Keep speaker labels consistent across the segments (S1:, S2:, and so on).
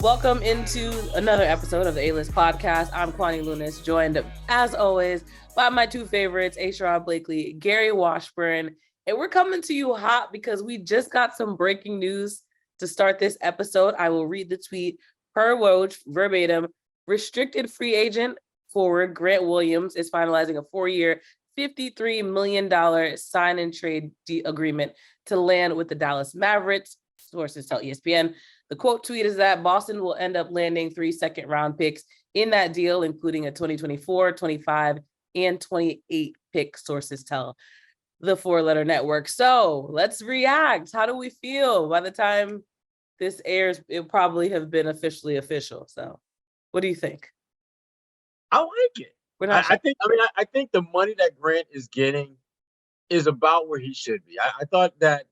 S1: Welcome into another episode of the A-List Podcast. I'm Kwani Lunis, joined as always by my two favorites, Sherrod Blakely, Gary Washburn. And we're coming to you hot because we just got some breaking news to start this episode. I will read the tweet per Woj verbatim. Restricted free agent forward Grant Williams is finalizing a 4-year, $53 million sign and trade agreement to land with the Dallas Mavericks. Sources tell ESPN. The quote tweet is that Boston will end up landing 3 second-round picks in that deal, including a 2024, 25, and 28 pick, sources tell the four-letter network. So let's react. How do we feel? By the time this airs, it'll probably have been officially official. So what do you think?
S2: I like it. I think the money that Grant is getting is about where he should be. I thought that,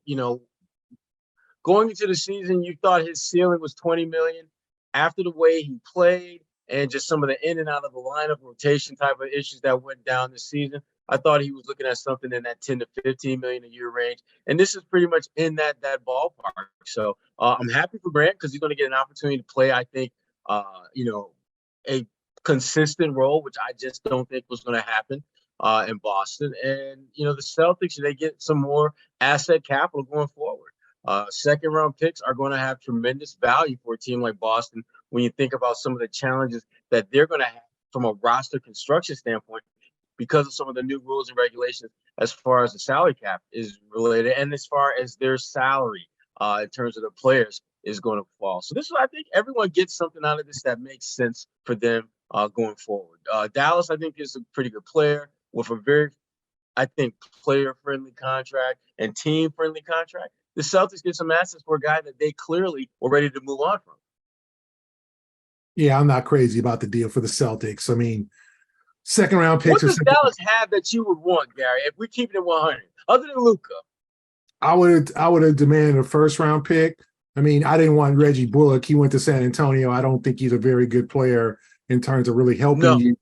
S2: going into the season, you thought his ceiling was $20 million. After the way he played and just some of the in and out of the lineup rotation type of issues that went down this season, I thought he was looking at something in that 10 to 15 million a year range. And this is pretty much in that ballpark. So I'm happy for Grant because he's going to get an opportunity to play, I think, a consistent role, which I just don't think was going to happen in Boston. And, the Celtics, they get some more asset capital going forward. Second-round picks are going to have tremendous value for a team like Boston when you think about some of the challenges that they're going to have from a roster construction standpoint because of some of the new rules and regulations as far as the salary cap is related and as far as their salary in terms of the players is going to fall. So I think everyone gets something out of this that makes sense for them going forward. Dallas, I think, is a pretty good player with a very, I think, player-friendly contract and team-friendly contract. The Celtics get some assets for a guy that they clearly were ready to move on from.
S3: Yeah, I'm not crazy about the deal for the Celtics. I mean, second-round picks.
S2: What does Dallas have that you would want, Gary, if we keep it at 100, other than Luka?
S3: I would have demanded a first-round pick. I mean, I didn't want Reggie Bullock. He went to San Antonio. I don't think he's a very good player in terms of really helping you.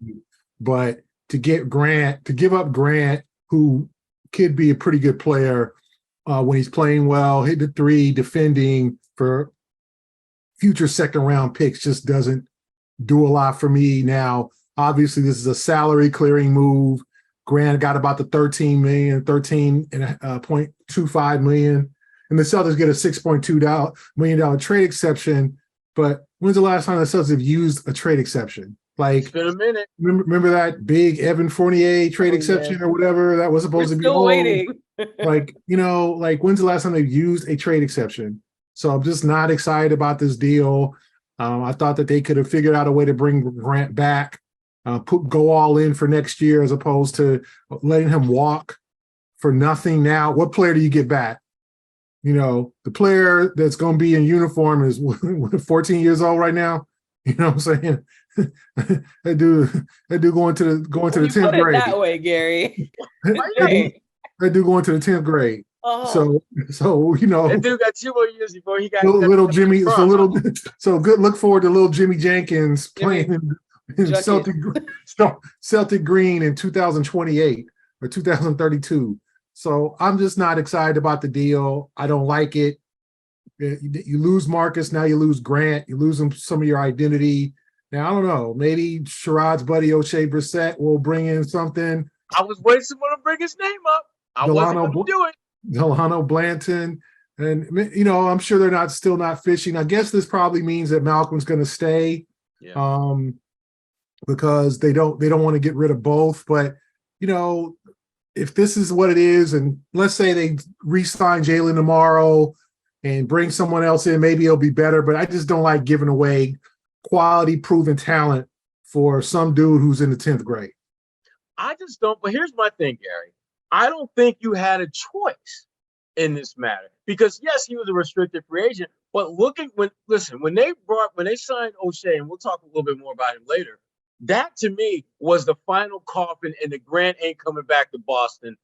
S3: But to give up Grant, who could be a pretty good player when he's playing well, hitting the three, defending for future second-round picks just doesn't do a lot for me. Now, obviously, this is a salary-clearing move. Grant got about the $13.25 million, and the Celtics get a $6.2 million trade exception. But when's the last time the Celtics have used a trade exception? Like,
S2: it's been a minute.
S3: Remember that big Evan Fournier trade exception or whatever that was supposed to be?
S1: Still waiting.
S3: when's the last time they've used a trade exception? So I'm just not excited about this deal. I thought that they could have figured out a way to bring Grant back, go all in for next year as opposed to letting him walk for nothing now. What player do you get back? The player that's going to be in uniform is 14 years old right now. You know what I'm saying? That dude going to the 10th grade.
S1: That way, Gary.
S3: That dude going to the 10th grade. So
S2: that dude got 2 more years before he got
S3: little Jimmy. So good. Look forward to little Jimmy Jenkins playing in Celtic green in 2028 or 2032. So I'm just not excited about the deal. I don't like it. You lose Marcus, now you lose Grant. You lose some of your identity. Now, I don't know. Maybe Sherrod's buddy Oshae Brissett will bring in something.
S2: I was waiting for someone to bring his name up. I wasn't going to do it.
S3: Delano Blanton. And, I'm sure they're still not fishing. I guess this probably means that Malcolm's going to stay because they don't want to get rid of both. But, if this is what it is, and let's say they re-sign Jaylen tomorrow and bring someone else in, maybe it'll be better. But I just don't like giving away quality, proven talent for some dude who's in the 10th grade.
S2: I just don't. But here's my thing, Gary. I don't think you had a choice in this matter because, yes, he was a restricted free agent. But when they signed Oshae, and we'll talk a little bit more about him later, that to me was the final coffin in the Grant ain't coming back to Boston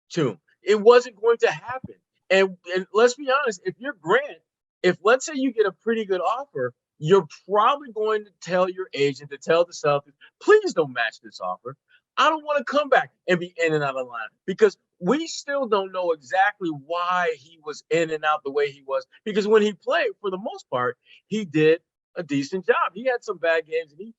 S2: tomb. It wasn't going to happen. And let's be honest, if you're Grant, if let's say you get a pretty good offer, you're probably going to tell your agent, to tell the Celtics, please don't match this offer. I don't want to come back and be in and out of line because we still don't know exactly why he was in and out the way he was. Because when he played, for the most part, he did a decent job. He had some bad games, and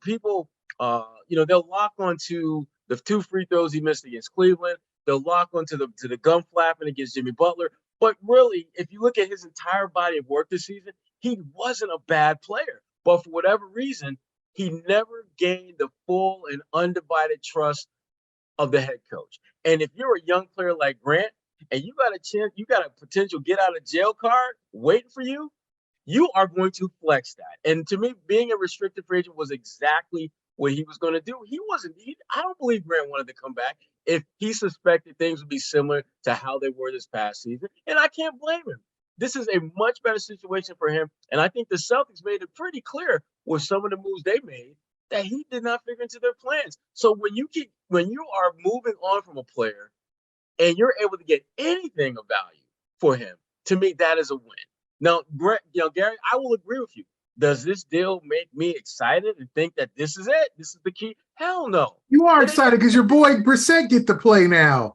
S2: people, they'll lock onto the 2 free throws he missed against Cleveland. They'll lock onto the gun flapping against Jimmy Butler. But really, if you look at his entire body of work this season, he wasn't a bad player. But for whatever reason, he never gained the full and undivided trust of the head coach. And if you're a young player like Grant and you got a chance, you got a potential get out of jail card waiting for you, you are going to flex that. And to me, being a restricted free agent was exactly what he was going to do. I don't believe Grant wanted to come back if he suspected things would be similar to how they were this past season. And I can't blame him. This is a much better situation for him. And I think the Celtics made it pretty clear with some of the moves they made that he did not figure into their plans. So when you are moving on from a player and you're able to get anything of value for him, to me, that is a win. Now, Gary, I will agree with you. Does this deal make me excited and think that this is it? This is the key? Hell no.
S3: You are excited because your boy Brissett get to play now.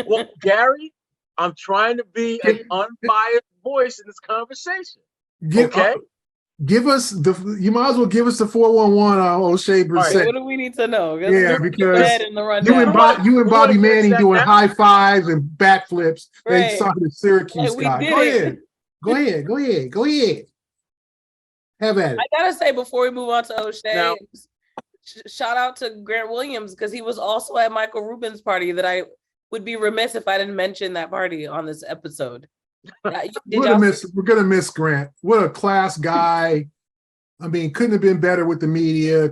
S2: Well, Gary, I'm trying to be an unbiased voice in this conversation. Okay?
S3: You might as well give us the 411 on Oshae Brissett.
S1: Right, what do we need to know?
S3: Yeah, because you and Bobby Manning doing high fives and backflips. Right. They saw the Syracuse guy. Go ahead. Have at it.
S1: I gotta say, before we move on to Oshae, shout out to Grant Williams, because he was also at Michael Rubin's party that I would be remiss if I didn't mention that party on this episode.
S3: We're gonna miss Grant. What a class guy. I mean, couldn't have been better with the media.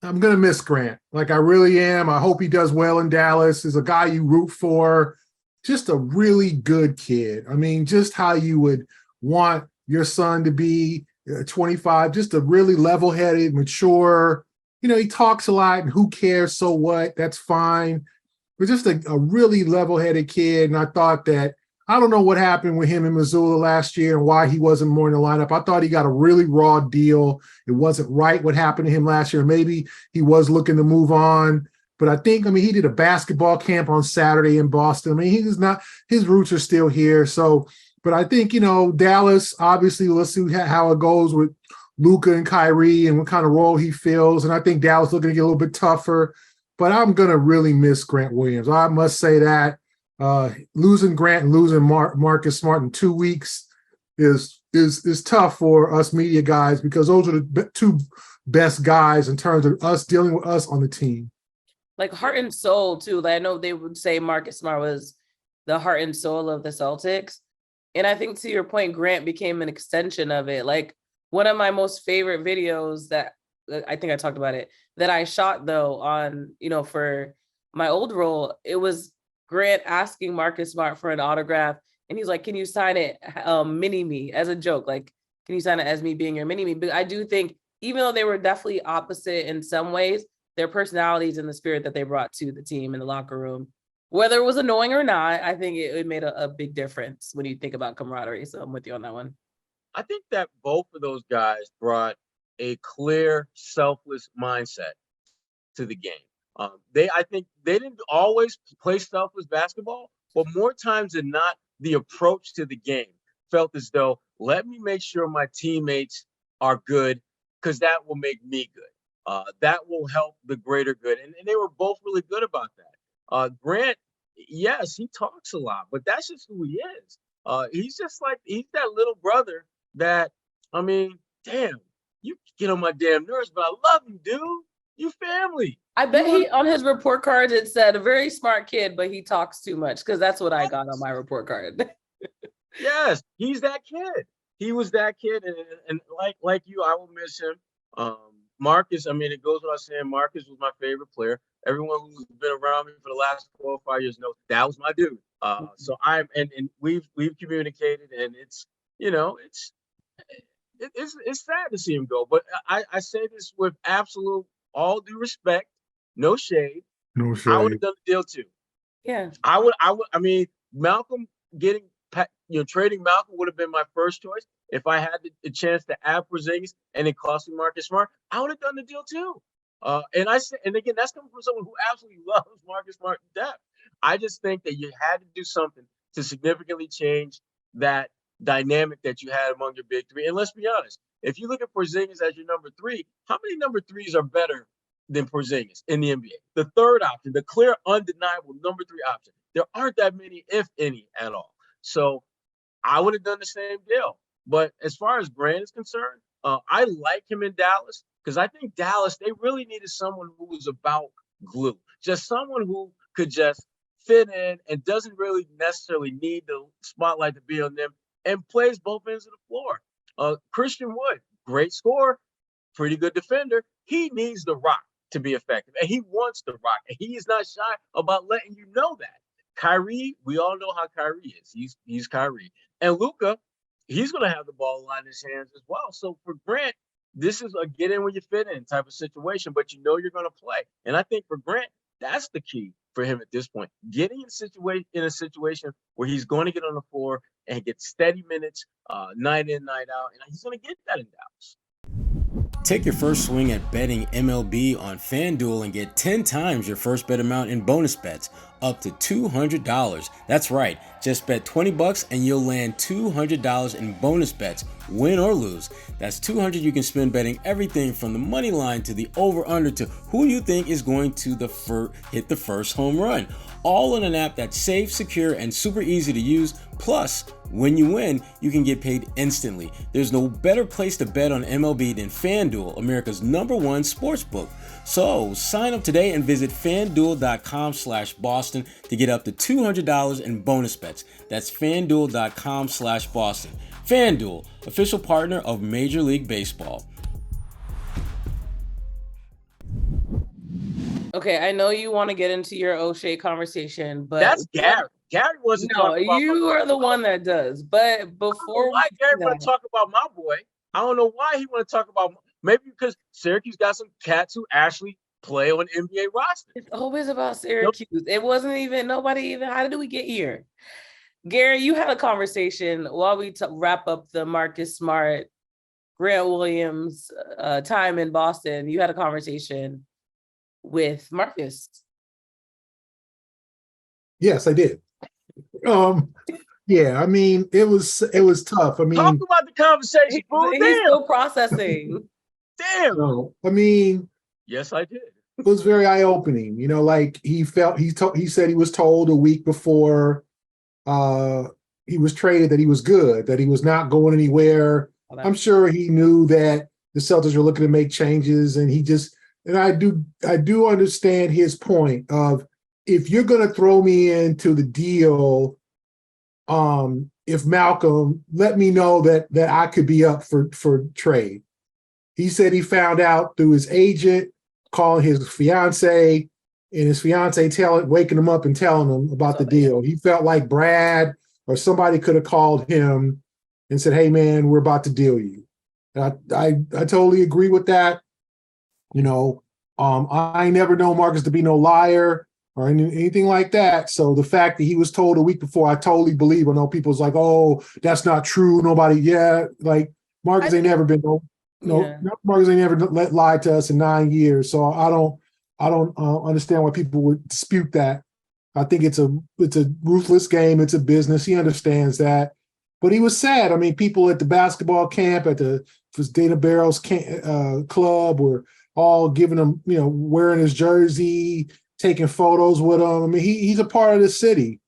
S3: I'm gonna miss Grant. Like, I really am. I hope he does well in Dallas. Is a guy you root for. Just a really good kid. I mean, just how you would want your son to be 25, just a really level-headed, mature, he talks a lot and who cares, so what, that's fine. But just a really level-headed kid. And I thought that, I don't know what happened with him in Missoula last year and why he wasn't more in the lineup. I thought he got a really raw deal. It wasn't right what happened to him last year. Maybe he was looking to move on. But I think, he did a basketball camp on Saturday in Boston. His roots are still here. So, but I think, Dallas, obviously, let's see how it goes with Luka and Kyrie and what kind of role he fills. And I think Dallas looking to get a little bit tougher. But I'm going to really miss Grant Williams. I must say that losing Grant and losing Marcus Smart in 2 weeks is tough for us media guys, because those are the two best guys in terms of us dealing with us on the team.
S1: Like heart and soul, too. Like, I know they would say Marcus Smart was the heart and soul of the Celtics. And I think, to your point, Grant became an extension of it. Like, one of my most favorite videos that I think I talked about it, that I shot, though, on, for my old role, it was Grant asking Marcus Smart for an autograph. And he's like, can you sign it mini me, as a joke? Like, can you sign it as me being your mini me? But I do think, even though they were definitely opposite in some ways, their personalities and the spirit that they brought to the team in the locker room, whether it was annoying or not, I think it made a big difference when you think about camaraderie. So I'm with you on that one.
S2: I think that both of those guys brought a clear, selfless mindset to the game. I think they didn't always play selfless basketball, but more times than not, the approach to the game felt as though, let me make sure my teammates are good, because that will make me good. That will help the greater good. And they were both really good about that. Grant, yes, he talks a lot, but that's just who he is. He's that little brother that, damn, you get on my damn nerves, but I love you, dude. You family.
S1: I bet he, on his report card, it said a very smart kid, but he talks too much, because that's what I got on my report card.
S2: Yes, he's that kid. He was that kid, and like you, I will miss him. Marcus, it goes without saying, Marcus was my favorite player. Everyone who's been around me for the last 4 or 5 years knows that was my dude. So we've communicated, and it's sad to see him go. But I say this with absolute all due respect, no shade.
S3: No shade.
S2: I would have done the deal too.
S1: Yeah.
S2: I would. Malcolm trading Malcolm would have been my first choice. If I had the chance to add Porzingis and it cost me Marcus Smart, I would have done the deal too. And again, that's coming from someone who absolutely loves Marcus Smart to death. I just think that you had to do something to significantly change that dynamic that you had among your big three. And let's be honest, if you look at Porzingis as your number 3, how many number 3s are better than Porzingis in the NBA? The third option, the clear, undeniable number 3 option. There aren't that many, if any, at all. So I would have done the same deal. But as far as Grant is concerned, I like him in Dallas because I think Dallas, they really needed someone who was about glue, just someone who could just fit in and doesn't really necessarily need the spotlight to be on them and plays both ends of the floor. Christian Wood, great scorer, pretty good defender. He needs the rock to be effective, and he wants the rock, and he is not shy about letting you know that. Kyrie, we all know how Kyrie is. He's Kyrie. And Luka, he's going to have the ball line in his hands as well. So for Grant, this is a get in when you fit in type of situation, but you know you're going to play. And I think for Grant, that's the key for him at this point. Getting in a situation where he's going to get on the floor and get steady minutes night in, night out. And he's going to get that in Dallas.
S4: Take your first swing at betting MLB on FanDuel and get 10 times your first bet amount in bonus bets, up to $200. That's right, just bet $20 and you'll land $200 in bonus bets, win or lose. That's $200 you can spend betting everything from the money line to the over-under to who you think is going to hit the first home run. All in an app that's safe, secure, and super easy to use. Plus, when you win, you can get paid instantly. There's no better place to bet on MLB than FanDuel, America's #1 sportsbook. So sign up today and visit FanDuel.com/Boston to get up to $200 in bonus bets. That's FanDuel.com/Boston. FanDuel, official partner of Major League Baseball.
S1: Okay, I know you want to get into your Oshae conversation, but
S2: that's Gary. Gary wants to talk about.
S1: You are the one that does. But before
S2: why Gary want to talk about my boy? I don't know why he want to talk about. Maybe because Syracuse got some cats who actually play on NBA roster.
S1: It's always about Syracuse. Nope. It wasn't even nobody even. How did we get here? Gary, you had a conversation while we wrap up the Marcus Smart, Grant Williams time in Boston. You had a conversation with Marcus.
S3: Yes, I did. Yeah, I mean, it was tough. I mean,
S2: talk about the conversation.
S1: He's still processing.
S2: Damn.
S3: No, I mean,
S2: yes, I did.
S3: It was very eye-opening. You know, like he said he was told a week before he was traded that he was good, that he was not going anywhere. I'm sure he knew that the Celtics were looking to make changes, and I do understand his point of, if you're going to throw me into the deal, if Malcolm, let me know that I could be up for trade. He said he found out through his agent, calling his fiance, and his fiance waking him up and telling him about the deal. He felt like Brad or somebody could have called him and said, "Hey man, we're about to deal you." And I totally agree with that. You know, I never know Marcus to be no liar or anything like that. So the fact that he was told a week before, I totally believe. I know people's like, "Oh, that's not true." Nobody, like Marcus ain't never been Marcus ain't never lied to us in 9 years. So I don't understand why people would dispute that. I think it's a ruthless game. It's a business. He understands that. But he was sad. I mean, people at the basketball camp, at the Dana Barrow's club, were all giving him, wearing his jersey, taking photos with him. I mean, he's a part of the city.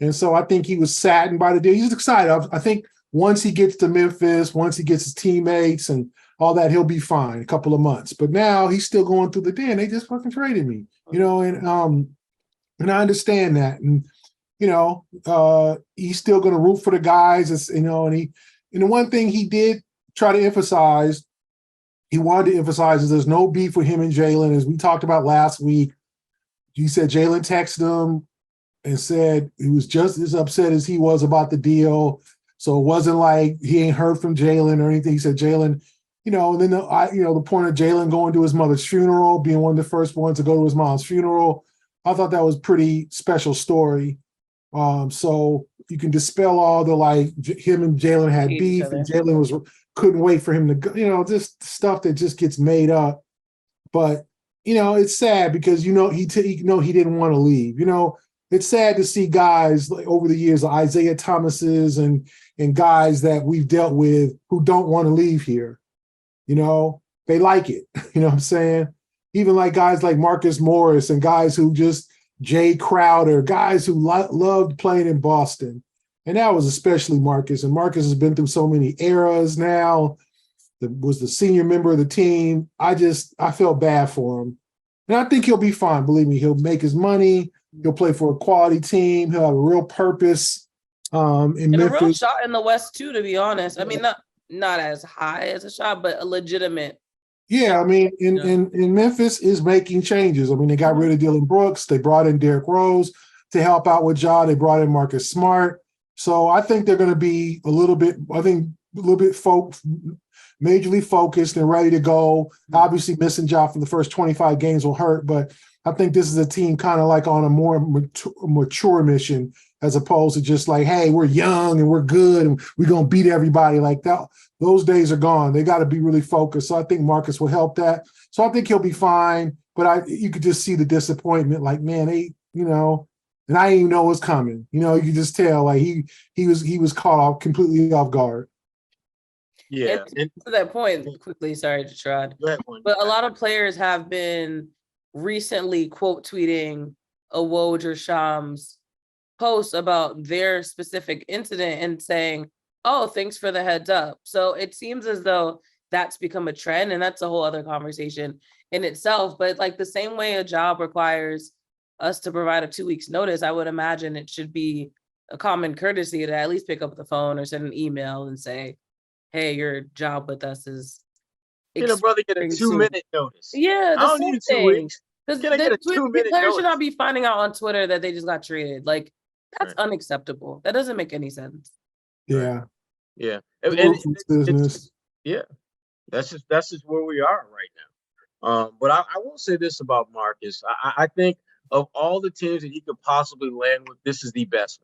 S3: And so I think he was saddened by the deal. He's excited. I think once he gets to Memphis, once he gets his teammates and all that, he'll be fine, a couple of months. But now he's still going through the damn, they just fucking traded me, and I understand that. And, he's still going to root for the guys, and the one thing he did try to emphasize, he wanted to emphasize, is there's no beef with him and Jaylen. As we talked about last week, he said Jaylen texted him and said he was just as upset as he was about the deal. So it wasn't like he ain't heard from Jaylen or anything. He said Jaylen, and then the point of Jaylen going to his mother's funeral, being one of the first ones to go to his mom's funeral, I thought that was a pretty special story. So you can dispel all the him and Jaylen had beef, and Jaylen couldn't wait for him to go, just stuff that just gets made up. But it's sad because he didn't want to leave. It's sad to see guys like over the years, Isaiah Thomases and guys that we've dealt with who don't want to leave here. they like it. You know what I'm saying? Even like guys like Marcus Morris and guys who just Jay Crowder, guys who loved playing in Boston. And that was especially Marcus. And Marcus has been through so many eras now. Was the senior member of the team. I felt bad for him. And I think he'll be fine. Believe me, he'll make his money. He'll play for a quality team. He'll have a real purpose in Memphis.
S1: A real shot in the West too, to be honest. I mean, not as high as a shot, but a legitimate.
S3: Yeah, I mean, in Memphis is making changes. I mean, they got rid of Dillon Brooks. They brought in Derrick Rose to help out with Ja. They brought in Marcus Smart. So I think they're going to be a little bit majorly focused and ready to go. Obviously, missing Ja for the first 25 games will hurt, but I think this is a team kind of like on a more mature mission as opposed to just like, hey, we're young and we're good and we're going to beat everybody like that. Those days are gone. They got to be really focused. So I think Marcus will help that. So I think he'll be fine, but you could just see the disappointment. Like, man, and I didn't even know it was coming. You could just tell like he was caught off completely off guard.
S2: Yeah.
S1: And to that point, quickly, sorry to Sherrod, but a lot of players have been recently quote tweeting Woj or Shams posts about their specific incident and saying, oh, thanks for the heads up. So it seems as though that's become a trend, and that's a whole other conversation in itself. But like the same way a job requires us to provide a 2 weeks notice, I would imagine it should be a common courtesy to at least pick up the phone or send an email and say, hey, your job with us is
S2: brother, get a 2-minute notice.
S1: Yeah,
S2: I don't need 2 weeks.
S1: Because
S2: Can I get a 2-minute
S1: players
S2: notice?
S1: should not be finding out on Twitter that they just got traded. Like, that's unacceptable. That doesn't make any sense.
S3: Yeah.
S2: Yeah.
S3: Business.
S2: Yeah. That's just where we are right now. But I will say this about Marcus. I think of all the teams that he could possibly land with, this is the best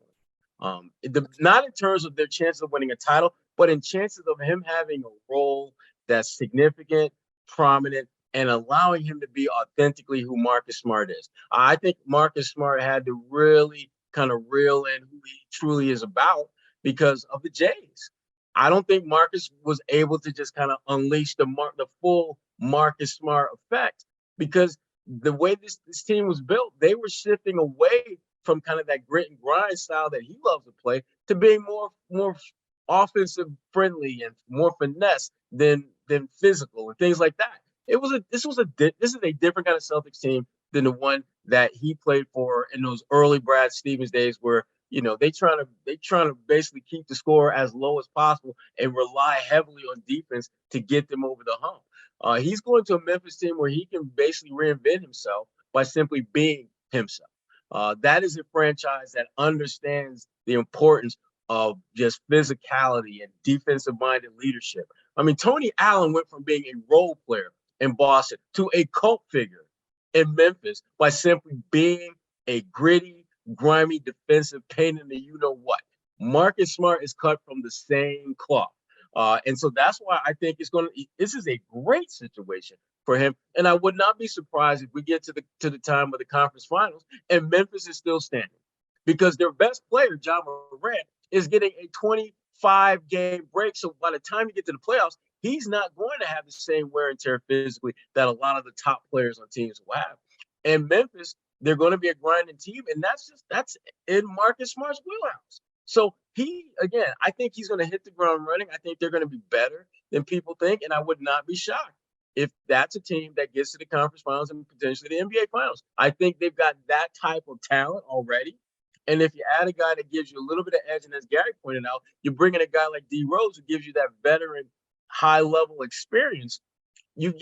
S2: one. Not in terms of their chances of winning a title, but in chances of him having a role that's significant, prominent, and allowing him to be authentically who Marcus Smart is. I think Marcus Smart had to really kind of reel in who he truly is about because of the Jays. I don't think Marcus was able to just kind of unleash the full Marcus Smart effect because the way this team was built, they were shifting away from kind of that grit and grind style that he loves to play to being more offensive friendly and more finesse than physical and things like that. This is a different kind of Celtics team than the one that he played for in those early Brad Stevens days where they trying to basically keep the score as low as possible and rely heavily on defense to get them over the hump. He's going to a Memphis team where he can basically reinvent himself by simply being himself. That is a franchise that understands the importance of just physicality and defensive-minded leadership. I mean, Tony Allen went from being a role player in Boston to a cult figure in Memphis by simply being a gritty, grimy defensive pain in the you-know-what. Marcus Smart is cut from the same cloth. And so that's why I think this is a great situation for him. And I would not be surprised if we get to the time of the conference finals and Memphis is still standing because their best player, Ja Morant, is getting a 25-game break. So by the time you get to the playoffs, he's not going to have the same wear and tear physically that a lot of the top players on teams will have. And Memphis, they're going to be a grinding team, and that's in Marcus Smart's wheelhouse. So I think he's going to hit the ground running. I think they're going to be better than people think, and I would not be shocked if that's a team that gets to the conference finals and potentially the NBA finals. I think they've got that type of talent already. And if you add a guy that gives you a little bit of edge, and as Gary pointed out, you bring in a guy like D Rose who gives you that veteran high-level experience, you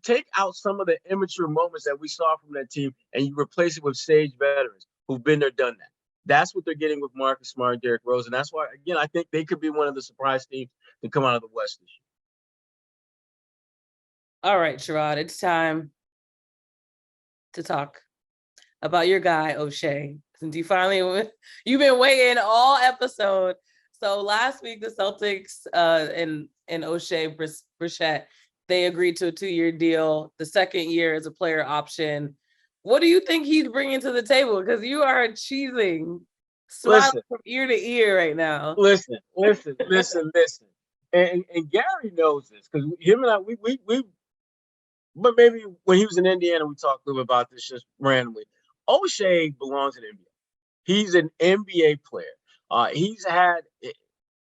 S2: take out some of the immature moments that we saw from that team and you replace it with sage veterans who've been there, done that. That's what they're getting with Marcus Smart and Derrick Rose. And that's why, again, I think they could be one of the surprise teams to come out of the West this year.
S1: All right, Sherrod, it's time to talk about your guy, Oshae. Since you've been waiting all episode. So last week, the Celtics and Oshae Brissett, they agreed to a 2-year deal. The second year is a player option. What do you think he's bringing to the table? Because you are smiling from ear to ear right now.
S2: Listen. and Gary knows this because him and I, we, but maybe when he was in Indiana, we talked a little bit about this just randomly. Oshae belongs in NBA. He's an NBA player. He's had an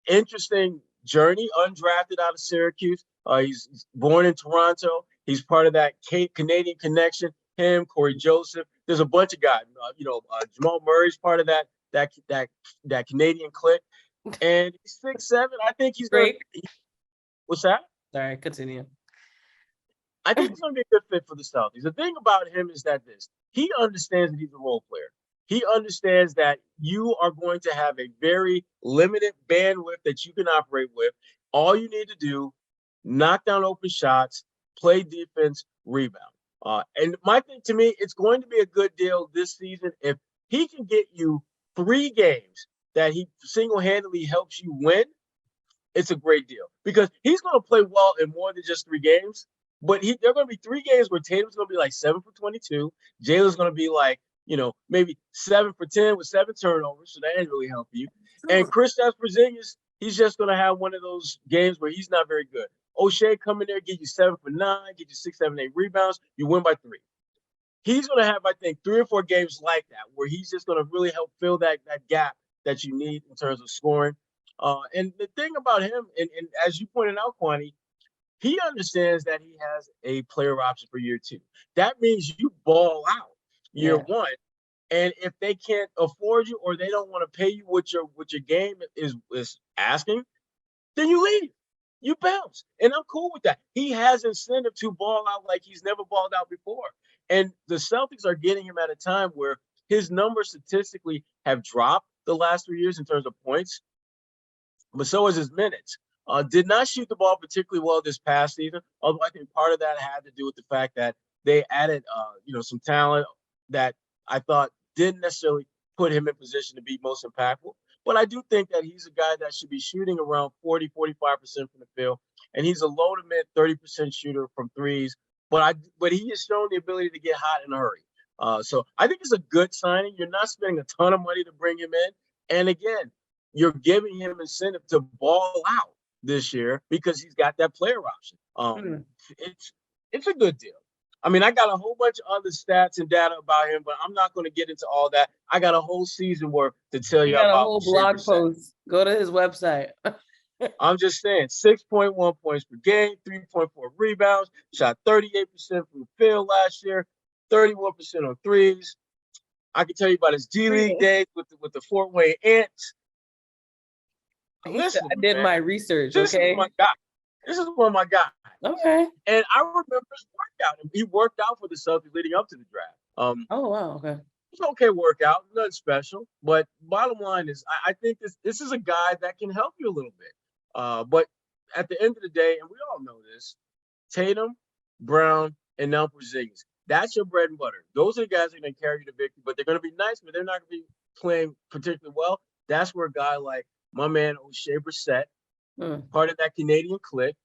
S2: interesting journey, undrafted out of Syracuse. He's born in Toronto. He's part of that Canadian connection. Him, Corey Joseph. There's a bunch of guys. Jamal Murray's part of that Canadian clique. And he's 6'7". I think he's
S1: great.
S2: What's that?
S1: Sorry, continue.
S2: I think he's going to be a good fit for the Celtics. The thing about him is that he understands that he's a role player. He understands that you are going to have a very limited bandwidth that you can operate with. All you need to do, knock down open shots, play defense, rebound. And my thing, to me, it's going to be a good deal this season if he can get you 3 games that he single-handedly helps you win. It's a great deal because he's going to play well in more than just 3 games. But there are going to be 3 games where Tatum's going to be like 7 for 22. Jaylen's going to be like, maybe 7 for 10 with 7 turnovers. So that ain't really helping you. And Kristaps Porzingis, he's just going to have one of those games where he's not very good. Oshae come in there, get you 7 for 9, get you 6, 7, 8 rebounds. You win by 3. He's going to have, I think, 3 or 4 games like that where he's just going to really help fill that gap that you need in terms of scoring. And the thing about him, and as you pointed out, Kwani, he understands that he has a player option for year 2. That means you ball out year 1. And if they can't afford you or they don't want to pay you what your game is asking, then you leave. You bounce. And I'm cool with that. He has incentive to ball out like he's never balled out before. And the Celtics are getting him at a time where his numbers statistically have dropped the last 3 years in terms of points, but so is his minutes. Did not shoot the ball particularly well this past season, although I think part of that had to do with the fact that they added, some talent that I thought didn't necessarily put him in position to be most impactful. But I do think that he's a guy that should be shooting around 40, 45% from the field, and he's a low to mid 30% shooter from threes. But he has shown the ability to get hot in a hurry. So I think it's a good signing. You're not spending a ton of money to bring him in, and again, you're giving him incentive to ball out this year because he's got that player option. It's a good deal. I mean, I got a whole bunch of other stats and data about him, but I'm not going to get into all that. I got a whole season worth to tell you about.
S1: A whole blog post. Go to his website.
S2: I'm just saying, 6.1 points per game, 3.4 rebounds, shot 38% from the field last year, 31% on threes. I can tell you about his G League days with the Fort Wayne Ants.
S1: Listen, I did my research.
S2: This is my guy. This is one of my guys.
S1: Okay.
S2: And I remember his workout. He worked out for the Celtics leading up to the draft.
S1: Oh wow. Okay.
S2: It's an okay workout, nothing special. But bottom line is, I think this is a guy that can help you a little bit. But at the end of the day, and we all know this, Tatum, Brown, and now Porzingis. That's your bread and butter. Those are the guys that are going to carry you to victory. But they're going to be nice, but they're not going to be playing particularly well. That's where a guy like my man Oshae Brissett, part of that Canadian clique,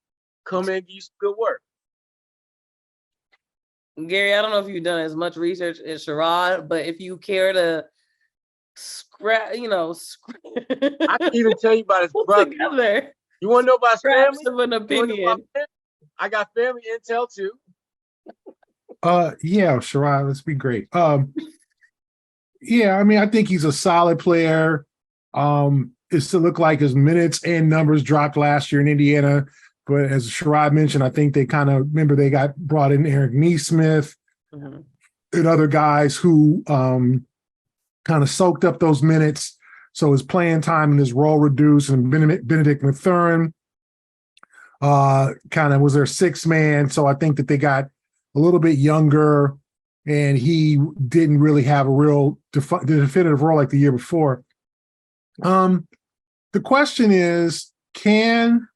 S2: come in and give you some good work.
S1: Gary, I don't know if you've done as much research as Sherrod, but if you care to I
S2: can even tell you about his brother.
S1: Together.
S2: You want to know about his family?
S1: Of an opinion.
S2: I got family intel too.
S3: Yeah, Sherrod, let's be great. Yeah, I mean, I think he's a solid player. It still looked like his minutes and numbers dropped last year in Indiana. But as Sherrod mentioned, I think they got brought in Eric Neesmith and other guys who kind of soaked up those minutes. So his playing time and his role reduced. And Benedict Mathurin kind of was their 6th man. So I think that they got a little bit younger, and he didn't really have a real definitive role like the year before. The question is, can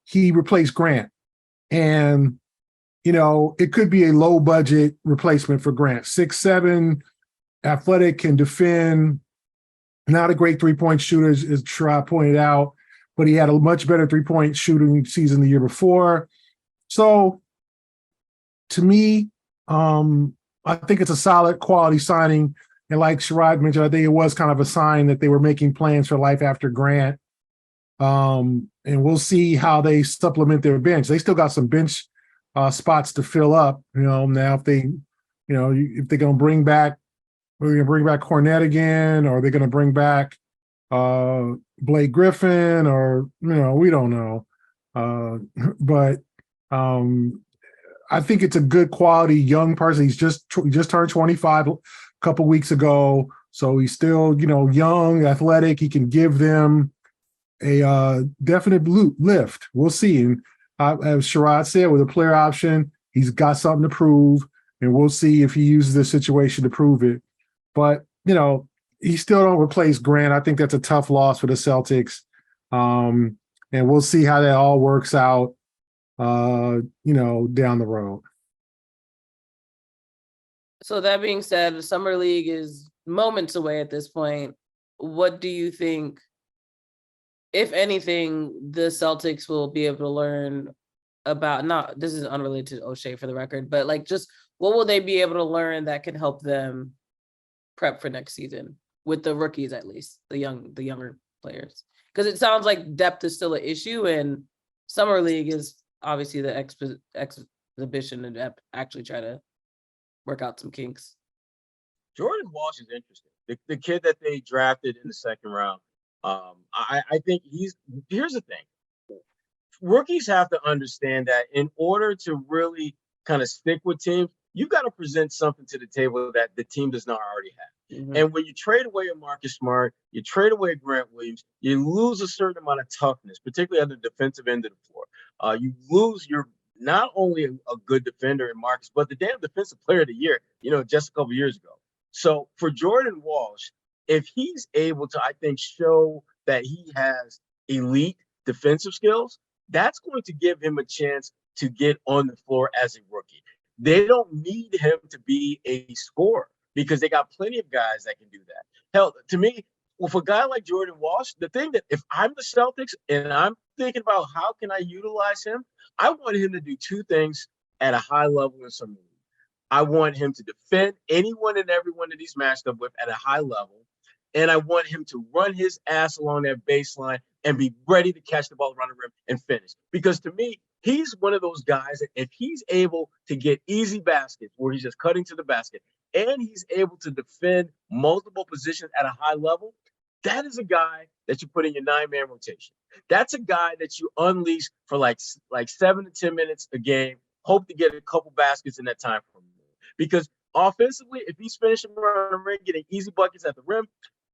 S3: he replace Grant? And, it could be a low budget replacement for Grant. 6'7", athletic, can defend, not a great 3-point shooter, as Sherrod pointed out, but he had a much better 3-point shooting season the year before. So to me, I think it's a solid quality signing. And like Sherrod mentioned, I think it was kind of a sign that they were making plans for life after Grant. And we'll see how they supplement their bench. They still got some bench spots to fill up. Now if they're going to bring back, we're going to bring back Cornette again, or they're going to bring back Blake Griffin, or we don't know. But I think it's a good quality young person. He's just turned 25 a couple weeks ago, so he's still young, athletic. He can give them a definite lift. We'll see. And as Sherrod said, with a player option, he's got something to prove, and we'll see if he uses this situation to prove it. But he still don't replace Grant. I think that's a tough loss for the Celtics. And we'll see how that all works out, down the road.
S1: So that being said, the Summer League is moments away at this point. What do you think, if anything, the Celtics will be able to learn about, this is unrelated to Oshae for the record, but like just what will they be able to learn that can help them prep for next season with the rookies, at least the younger players? Because it sounds like depth is still an issue, and Summer League is obviously the exhibition and actually try to work out some kinks.
S2: Jordan Walsh is interesting. The kid that they drafted in the second round. I think here's the thing. Rookies have to understand that in order to really kind of stick with teams, you've got to present something to the table that the team does not already have. Mm-hmm. And when you trade away a Marcus Smart, you trade away a Grant Williams, you lose a certain amount of toughness, particularly on the defensive end of the floor. You lose your not only a good defender in Marcus, but the damn defensive player of the year, just a couple years ago. So for Jordan Walsh, if he's able to, I think, show that he has elite defensive skills, that's going to give him a chance to get on the floor as a rookie. They don't need him to be a scorer because they got plenty of guys that can do that. Hell, to me, with a guy like Jordan Walsh, the thing that if I'm the Celtics and I'm thinking about how can I utilize him, I want him to do two things at a high level in Summer League. I want him to defend anyone and everyone that he's matched up with at a high level. And I want him to run his ass along that baseline and be ready to catch the ball around the rim and finish. Because to me, he's one of those guys that if he's able to get easy baskets where he's just cutting to the basket and he's able to defend multiple positions at a high level, that is a guy that you put in your 9-man rotation. That's a guy that you unleash for like 7 to 10 minutes a game, hope to get a couple baskets in that time from him. Because offensively, if he's finishing around the rim, getting easy buckets at the rim,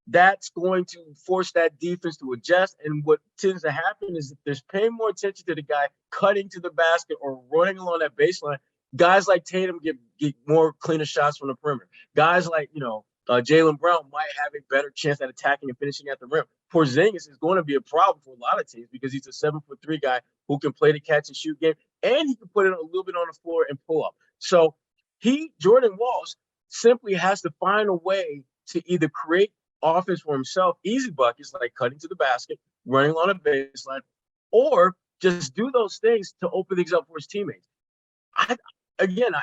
S2: that's going to force that defense to adjust. And what tends to happen is if there's paying more attention to the guy cutting to the basket or running along that baseline, guys like Tatum get more cleaner shots from the perimeter. Guys like, Jaylen Brown might have a better chance at attacking and finishing at the rim. Porzingis is going to be a problem for a lot of teams because he's a 7'3" guy who can play the catch and shoot game, and he can put it a little bit on the floor and pull up. So Jordan Walsh, simply has to find a way to either create offense for himself, easy buckets like cutting to the basket, running on a baseline, or just do those things to open things up for his teammates.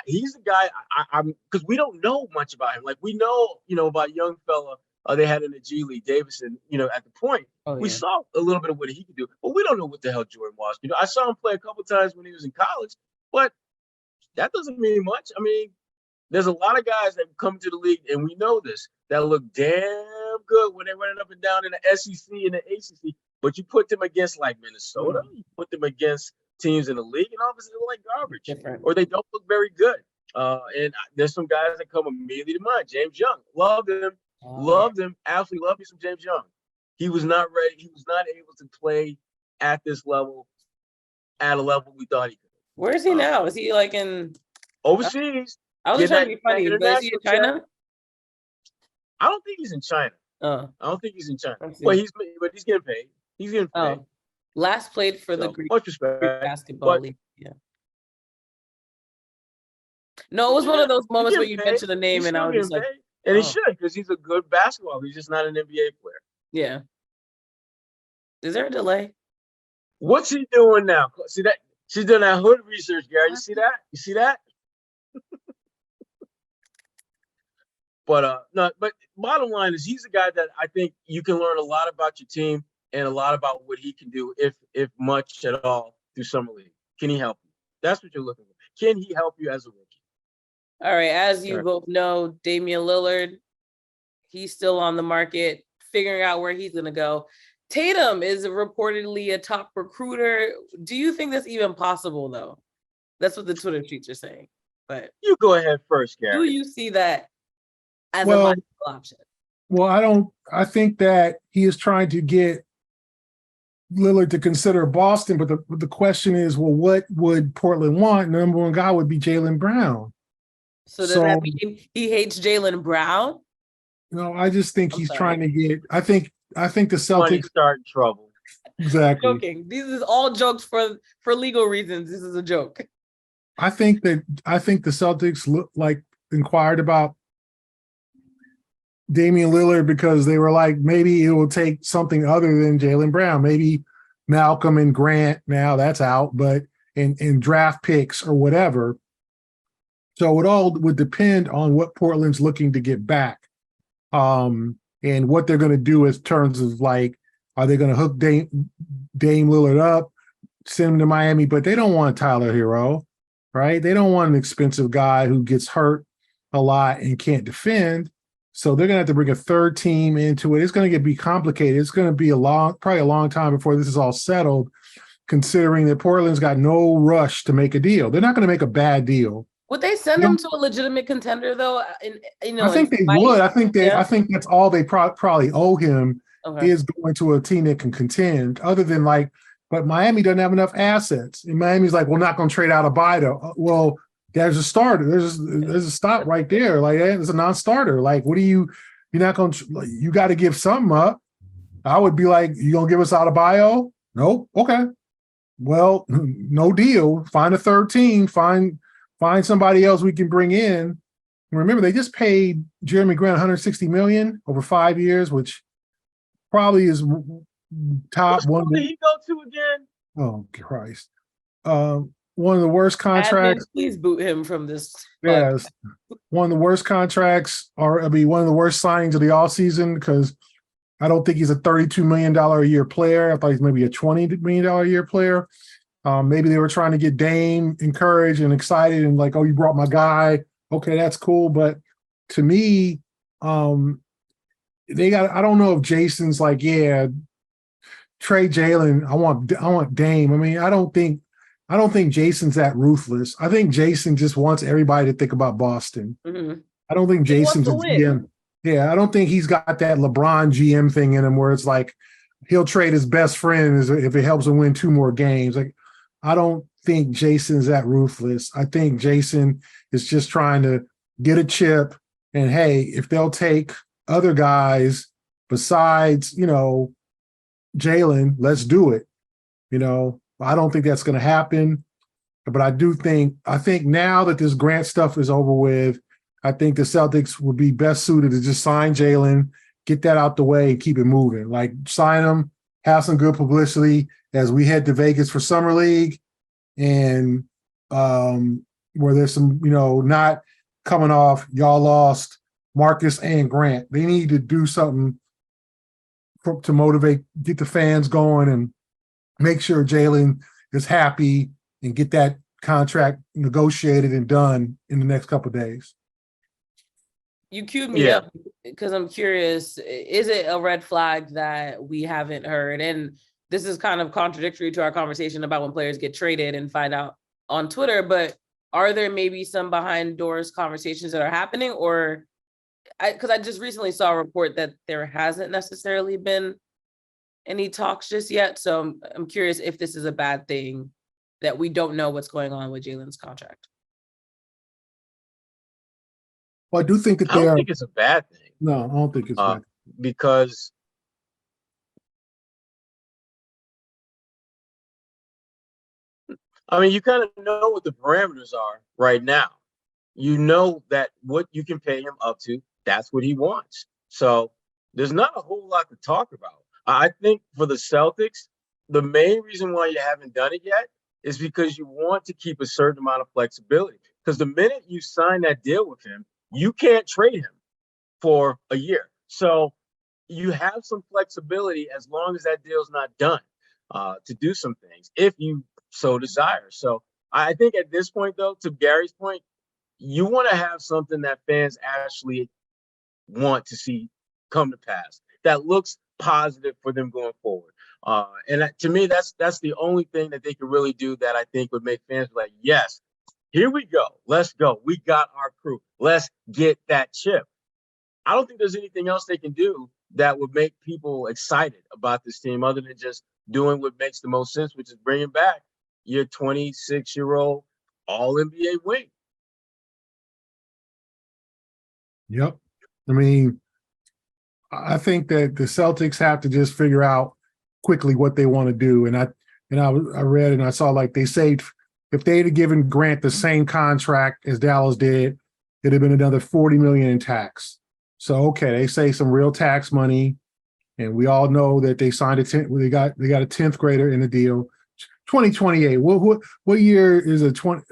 S2: He's the guy I'm because we don't know much about him. Like we know, about young fella they had in the G League, Davison, at the point. We saw a little bit of what he could do, but we don't know what the hell Jordan was. I saw him play a couple times when he was in college, but that doesn't mean much. I mean, there's a lot of guys that come to the league, and we know this, that look damn good when they're running up and down in the SEC and the ACC, but you put them against like Minnesota, you put them against teams in the league, and obviously they're like garbage. Different. Or they don't look very good. And there's some guys that come immediately to mind. James Young, loved him, absolutely loved me some James Young. He was not ready. He was not able to play at this level, at a level we thought he could.
S1: Where is he now? Is he like in
S2: overseas?
S1: I was trying to be funny, but is he in China?
S2: I don't think he's in China. I don't think he's in China. But he's getting paid. He's getting paid.
S1: Last played for the Greek basketball league. Yeah. No, it was one of those moments where you mentioned the name and I was just like,
S2: and he should, because he's a good basketball. He's just not an NBA player.
S1: Yeah. Is there a delay?
S2: What's he doing now? See that? She's doing that hood research, Gary. You see that? You see that? But bottom line is he's a guy that I think you can learn a lot about your team and a lot about what he can do, if much at all, through summer league. Can he help you? That's what you're looking for. Can he help you as a rookie?
S1: All right, as you both know, Damian Lillard, he's still on the market, figuring out where he's going to go. Tatum is reportedly a top recruiter. Do you think that's even possible, though? That's what the Twitter tweets are saying. But
S2: you go ahead first, Gary.
S1: Do you see that as a viable option?
S3: Well, I think that he is trying to get Lillard to consider Boston, but the question is, well, what would Portland want? Number one guy would be Jaylen Brown.
S1: So does that mean he hates Jaylen Brown?
S3: No, I just think he's trying to get. I think the Celtics
S2: start trouble.
S3: Exactly.
S1: Joking. These is all jokes for legal reasons. This is a joke.
S3: I think the Celtics inquired about Damian Lillard because they were like, maybe it will take something other than Jaylen Brown. Maybe Malcolm and Grant, now that's out, but in draft picks or whatever. So it all would depend on what Portland's looking to get back. And what they're going to do in terms of are they going to hook Dame Lillard up, send him to Miami? But they don't want Tyler Hero, right? They don't want an expensive guy who gets hurt a lot and can't defend. So they're going to have to bring a third team into it. It's going to be complicated. It's going to be probably a long time before this is all settled, considering that Portland's got no rush to make a deal. They're not going to make a bad deal.
S1: Would they send him to a legitimate contender though?
S3: I think they would. I think that's all they probably owe him is going to a team that can contend. Other than but Miami doesn't have enough assets, and Miami's like, we're not going to trade out Abido. Well, there's a starter. There's a stop right there. It's a non-starter. What are you're not going to? You got to give something up. I would be like, you gonna give us Adebayo? Nope. Okay. Well, no deal. Find a third team. Find somebody else we can bring in. And remember, they just paid Jeremy Grant $160 million over 5 years, which probably is top one.
S2: Who did he go to again?
S3: Oh Christ! One of the worst contracts.
S1: Please boot him from this.
S3: Yes, one of the worst contracts, one of the worst signings of the offseason, because I don't think he's a $32 million a year player. I thought he's maybe a $20 million a year player. Maybe they were trying to get Dame encouraged and excited and oh, you brought my guy. Okay, that's cool. But to me, I don't know if Jason's trade Jaylen. I want Dame. I mean, I don't think Jason's that ruthless. I think Jason just wants everybody to think about Boston.
S1: Mm-hmm.
S3: I don't think Jason's a GM. Yeah, I don't think he's got that LeBron GM thing in him where it's he'll trade his best friend if it helps him win 2 more games. I don't think Jason's that ruthless. I think Jason is just trying to get a chip. And hey, if they'll take other guys besides, Jaylen, let's do it. I don't think that's going to happen. But I think now that this Grant stuff is over with, I think the Celtics would be best suited to just sign Jaylen, get that out the way, and keep it moving. Sign him, have some good publicity as we head to Vegas for Summer League, and where there's some, not coming off, y'all lost Marcus and Grant. They need to do something to motivate, get the fans going, and make sure Jaylen is happy and get that contract negotiated and done in the next couple of days.
S1: You queued me up because I'm curious, is it a red flag that we haven't heard? And this is kind of contradictory to our conversation about when players get traded and find out on Twitter, but are there maybe some behind doors conversations that are happening? Or because I just recently saw a report that there hasn't necessarily been any talks just yet. So I'm curious if this is a bad thing that we don't know what's going on with Jaylen's contract.
S3: Well, I do think that
S2: I don't think it's a bad thing.
S3: No, I don't think it's bad.
S2: Because you kind of know what the parameters are right now. You know that what you can pay him up to, that's what he wants. So there's not a whole lot to talk about. I think for the Celtics, the main reason why you haven't done it yet is because you want to keep a certain amount of flexibility. Because the minute you sign that deal with him, you can't trade him for a year. So you have some flexibility as long as that deal's not done to do some things if you so desire. So I think at this point, though, to Gary's point, you want to have something that fans actually want to see come to pass that looks positive for them going forward. And to me, that's the only thing that they can really do that I think would make fans like, yes, here we go. Let's go. We got our crew. Let's get that chip. I don't think there's anything else they can do that would make people excited about this team other than just doing what makes the most sense, which is bringing back your 26-year-old all-NBA wing.
S3: Yep. I mean, I think that the Celtics have to just figure out quickly what they want to do. And I read and I saw like they saved, if they had given Grant the same contract as Dallas did, it'd have been another $40 million in tax. So okay, they save some real tax money, and we all know that they signed they got a 10th grader in the deal. 2028. What year is a 20?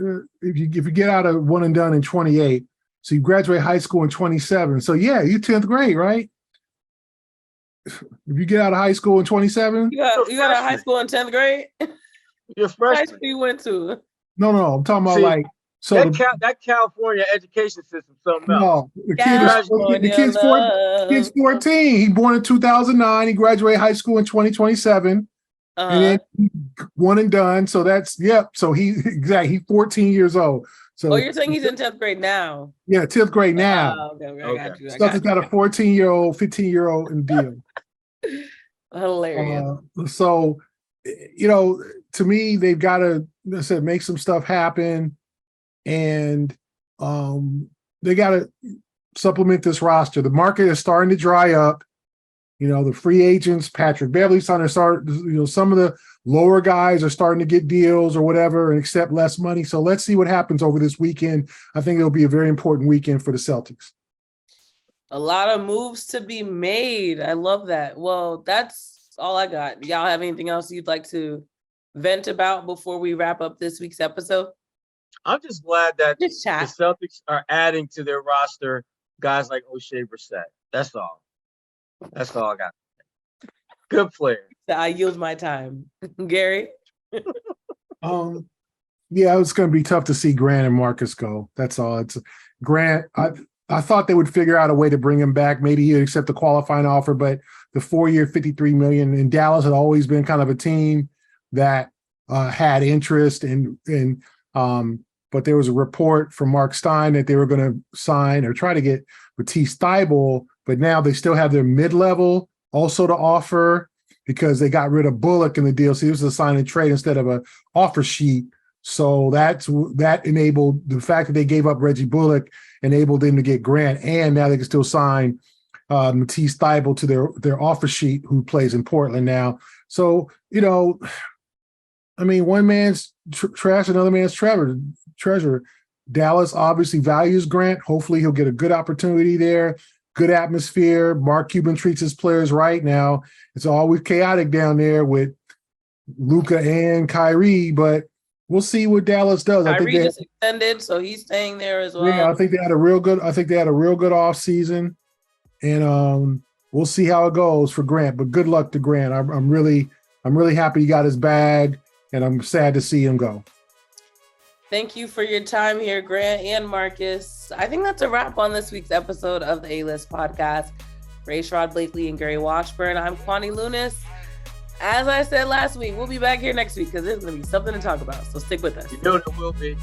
S3: If you get out of one and done in 28, so you graduate high school in 27. So yeah, you 10th grade, right? If you get out of high school in 27,
S1: you got out of high school in 10th grade.
S2: You're freshman.
S1: High school you went to?
S3: No, I'm talking about like so
S2: that California education system something else.
S3: No, the kid's 14. He born in 2009. He graduated high school in 2027. And then one and done. So that's So he's 14 years old. So
S1: you're saying he's in 10th grade now?
S3: Yeah, 10th grade now.
S1: Okay. I got you.
S3: Celtics got a 14-year-old, 15-year-old in the deal.
S1: Hilarious.
S3: So, to me, they've got to, make some stuff happen, and they got to supplement this roster. The market is starting to dry up. The free agents, Patrick Beverley's starting to start, some of the lower guys are starting to get deals or whatever and accept less money. So let's see what happens over this weekend. I think it'll be a very important weekend for the Celtics.
S1: A lot of moves to be made. I love that. Well, that's all I got. Y'all have anything else you'd like to vent about before we wrap up this week's episode?
S2: I'm just glad that the Celtics are adding to their roster guys like Oshae Brissett. That's all. That's all I got. Good player.
S1: I yield my time. Gary?
S3: Yeah, it's going to be tough to see Grant and Marcus go. That's all. It's Grant. I thought they would figure out a way to bring him back. Maybe he'd accept the qualifying offer, but the 4-year, $53 million in Dallas had always been kind of a team that had interest but there was a report from Mark Stein that they were going to sign or try to get Matisse Thybulle, but now they still have their mid-level also to offer because they got rid of Bullock in the deal. So it was a sign and trade instead of an offer sheet. So that enabled the fact that they gave up Reggie Bullock, enabled them to get Grant, and now they can still sign Matisse Thybulle to their offer sheet, who plays in Portland now. So, one man's trash, another man's treasure. Dallas obviously values Grant. Hopefully he'll get a good opportunity there, good atmosphere. Mark Cuban treats his players right now. It's always chaotic down there with Luka and Kyrie, but we'll see what Dallas does.
S1: Kyrie just extended, so he's staying there as well.
S3: Yeah, I think they had a real good off season, and we'll see how it goes for Grant. But good luck to Grant. I'm really happy he got his bag, and I'm sad to see him go.
S1: Thank you for your time here, Grant and Marcus. I think that's a wrap on this week's episode of the A-List podcast. For Sherrod Blakely and Gary Washburn, I'm Kwani Lunis. As I said last week, we'll be back here next week because there's going to be something to talk about. So stick with us.
S2: You know there will be.